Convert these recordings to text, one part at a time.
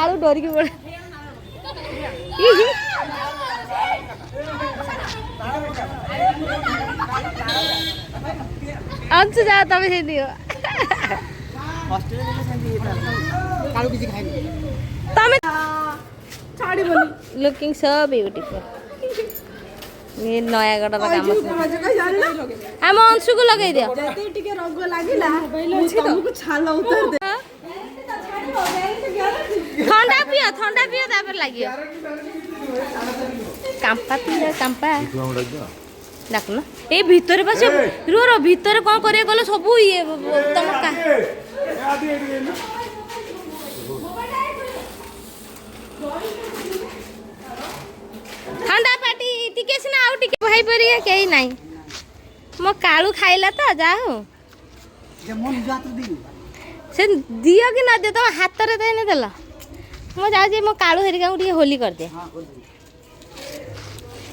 कालू डर के बोल अंशु जा तमें से दियो लुकिंग सो ब्यूटीफुल ये नयागढ़ काम आम अंशु को लगे दियो ठंडा पियो तापर लगियो कांपा पियो कांपा डाकुन ए भीतर बस रो रो भीतर कौन करे गलो सब ये तुम का ठंडा पाटी टिके सिना आउ टिके भाई परिया केही नाही मो कालू खाइला त जा हो से दियो कि ना दे तो हाथ रे दे ने देला मो जा जे मो कालू हेरिका उठी होली कर दे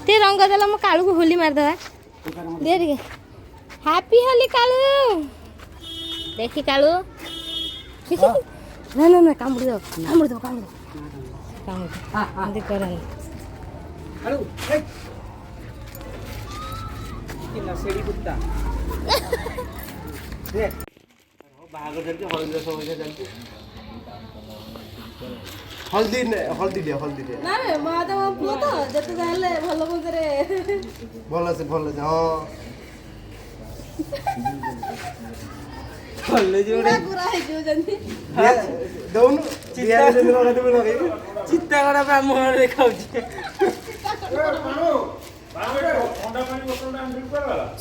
ते रंग देला मो कालू को होली मार दवा दे रे हैप्पी होली कालू देखी कालू ना ना ना कामुड़ दो देख करन कालू किला सेड़ी कुत्ता दे बाहागर चलती हल्दी सब इधर चलती हल्दी दे ना रे माता पुओ तो जते जाले भलो बुझरे भलो से हां भले जोड़े पूरा है जो जंती दोन चित्ता लगे चित्ता गड़ा पे मोह देखाउ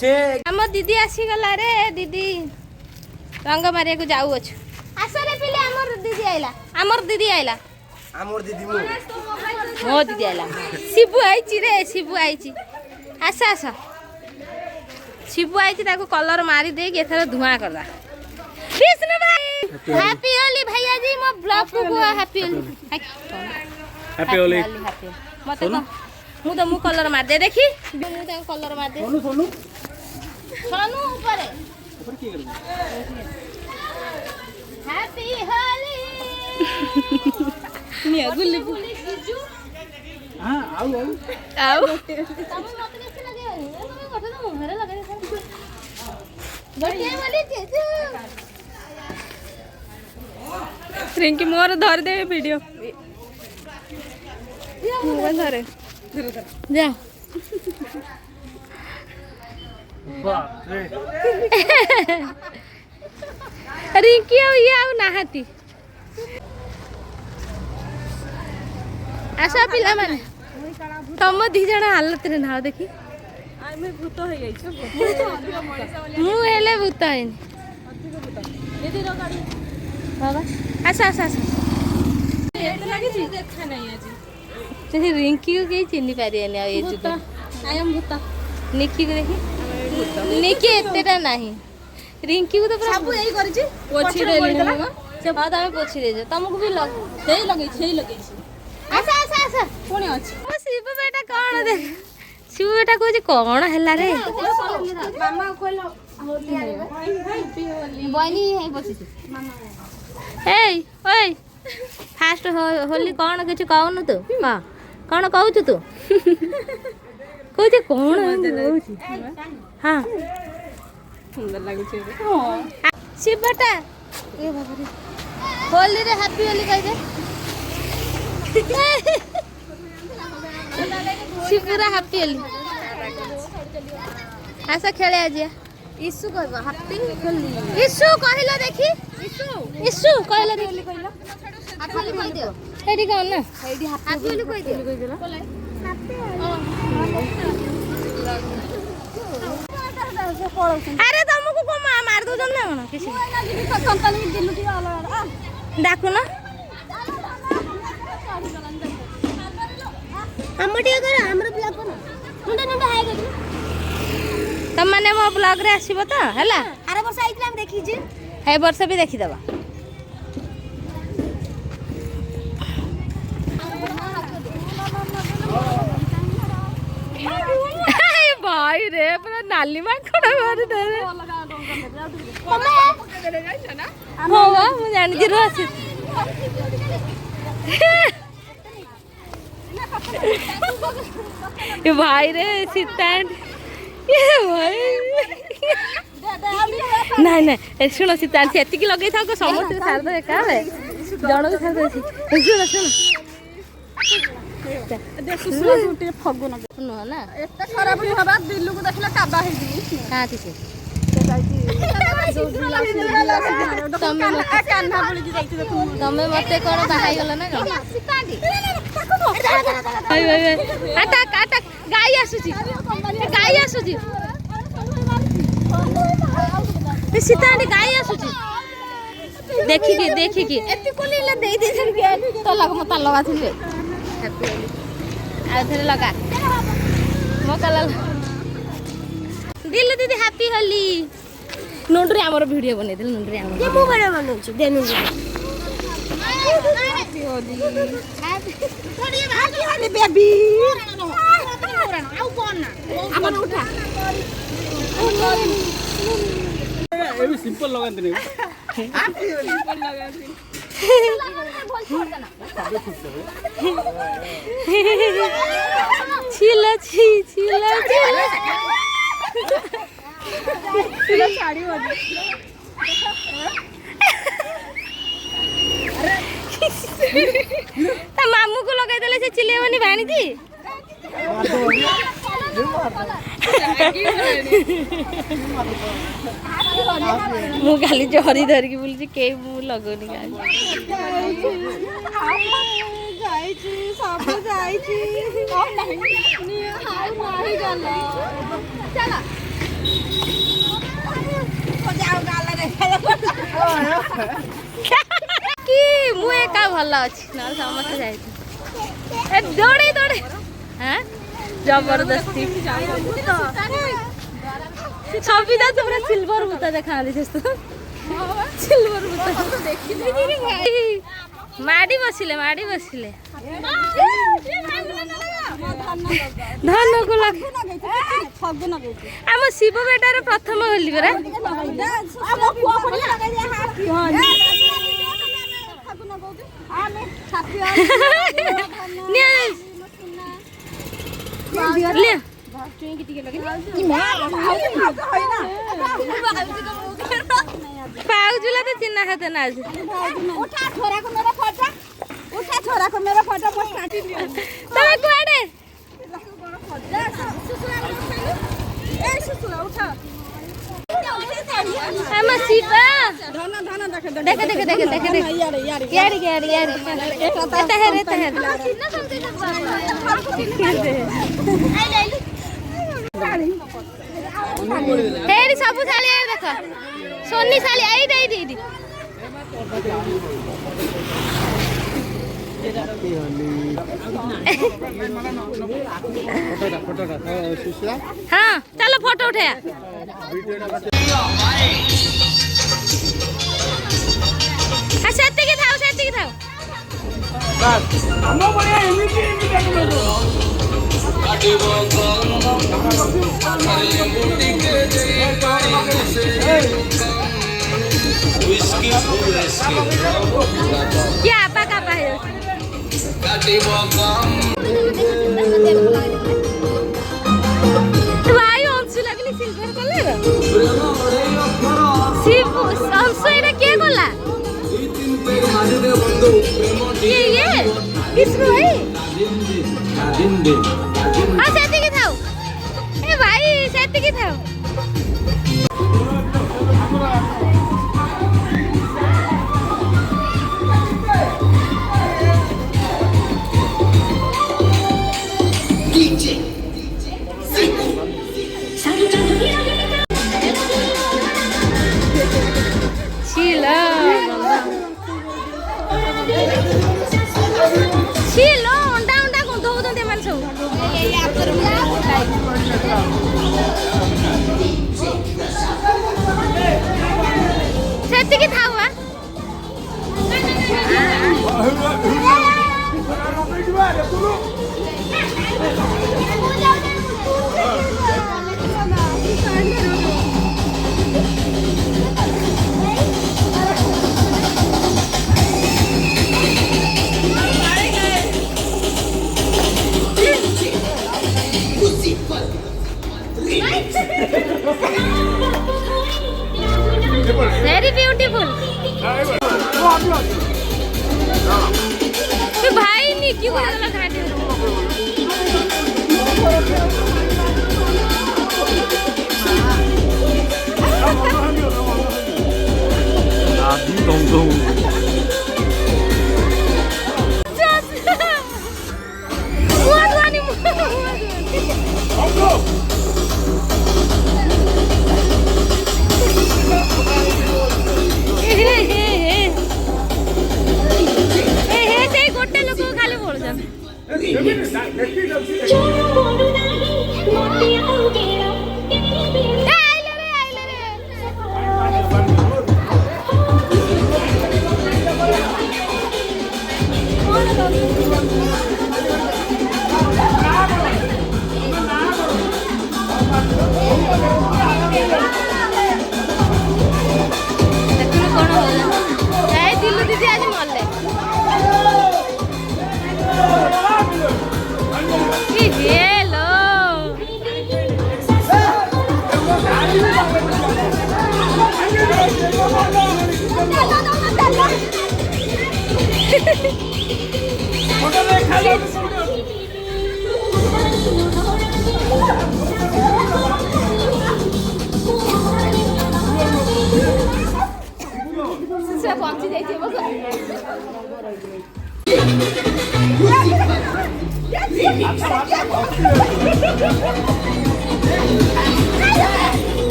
छे हम दीदी आसी गला रे दीदी रंग मारिया को जाऊ अच्छु आसरे पिले हमर दीदी आइला हमर दीदी मो दीदी आइला शिबू आइची रे शिबू आइची आसा आसा शिबू आइची ताको कलर मारी दे के एथरा धुआं करदा कृष्ण भाई हैप्पी होली भैया जी मो ब्लॉग को हैप्पी होली मते को मु तो मु कलर मार दे देखी मु तो कलर मार दे सोनू ऊपर की कर हैप्पी होली निया गुल्ली हां आओ तब मत कैसे लगे तुम्हें गठे तो मुंह रे लगे गठे वाली चीजू रिंकी मोर धर दे वीडियो मोबाइल धरे जा रिंकी ये आउ नाहाती आशा पिला माने तुम दी जण हालत रे ना देखी आमे भूत हो गई छ मु हेले भूत हैन दीदी रो गाड़ी बाबा आशा एत लागी छी देखा नहीं आज ते रिंकी को के चिन्नी पारिया ने ये जुग आई एम भूत निकी को देखी निकी एतेटा नहीं रिंकी को तो सब यही करी छी पोछी देली ना से बाद हमें पोछी दे तुमको भी लगे आसा कोनी अछि ओ शिव बेटा कोन दे शिव बेटा कोजी कोन हल्ला रे मामा कोलो होली आरे बनी है पोछी मामा ए ओए फास्ट होली कोन किछ कहनु तू मां कोन कहू तू कोजे कोन हां सुंदर लागु छे हां शिव बेटा ए बाबा रे होली रे हैप्पी होली कह दे शिवरा हैप्पी होली ऐसा खेले आज इशू कहबा हैप्पी होली इशू कहला देखी इशू कहला देखी कहला हैप्पी होली कह दियो एडी कोन ना एडी हैप्पी होली कह दियो अरे तुमको को मार दो जम ना किसी कंपनी दिलु की डाकू ना हमटिया कर हमर ब्लॉग को मुंडा मुंडा हाय कर तम माने मो ब्लॉग रे आसीबो त हला आरे वर्ष आइतला हम देखि जे हे वर्ष भी देखि देबा भाई रे पूरा नाली माखड़ा मार दे रे मम्मा जाई छ ना हो मु जानि जे रोसी ये भाई रे सीतांड ये भाई नहीं नहीं शुण सीतांड से एतिकी लगे था समस्त सार दे का है जण के सार दे शुण शुण सुसुला सुटे फगुन न ना एते खराब हवा दिल्लू को देखला काबा हे जी हां ठीक है तमे कान्हा बोली की जाईती देखु तमे मते कोन बाहाई गला ना भाई भाई अटक अटक गाय आसुची सीतांडी गाय आसुची देखी की एते कोली ले देई दे छन के तो लग मत लगा थिले आ थरे लगा मोकला दिल दीदी हैप्पी होली नोंडरी हमर वीडियो बने दिल नोंडरी हमर ये मु वीडियो बनाउछु देनु happy Holi happy Holi baby आउ कोन ना अपन उठा ए भी सिंपल लगाते नहीं हैप्पी होली सिंपल लगाते छिला साड़ी वाली ता मामू को लगाई देले से चिलेवनी भाणी थी मु खाली जहरी धरिकी बोलছি के मु लगोनी गाली जाईची सब जाईची ओ नहीं हाय मारी गला चला को जाओ गाला रे कि मु एका भल अछि न समस्त जाईची ए दौड़े हां जबरदस्ती सबिता तुमरा सिल्वर बुता देखा दे तो सिल्वर बुता देखि माडी बसिले धन को लग आम शिव बेटार प्रथम होली बरा ले पाउजुला तो चिन्ना है तो नाज उठा छोरा को मेरा फोटो पोस्ट काटी लियो तमे कोडे सुसुला उठा हम शिवा धन देख यार एता है हेरी सब साली यार देख सोनी साली आई दे हाँ चलो फोटो उठाया सेती की थाओ क्या पका पाए भाई अंशु लगली सिल्वर कलर शिव अंशु एटा के गला ये किसको भाई हां सेती की थाओ ए भाई सेती की थाओ सेती था हुआ घाटी को गला घाटी आदि दम गोटे लोक खाली बोल दिलु दीदी आज मले हेलो से पहुंची जाइए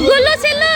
गुल्लू सिल्लू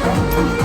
ହଁ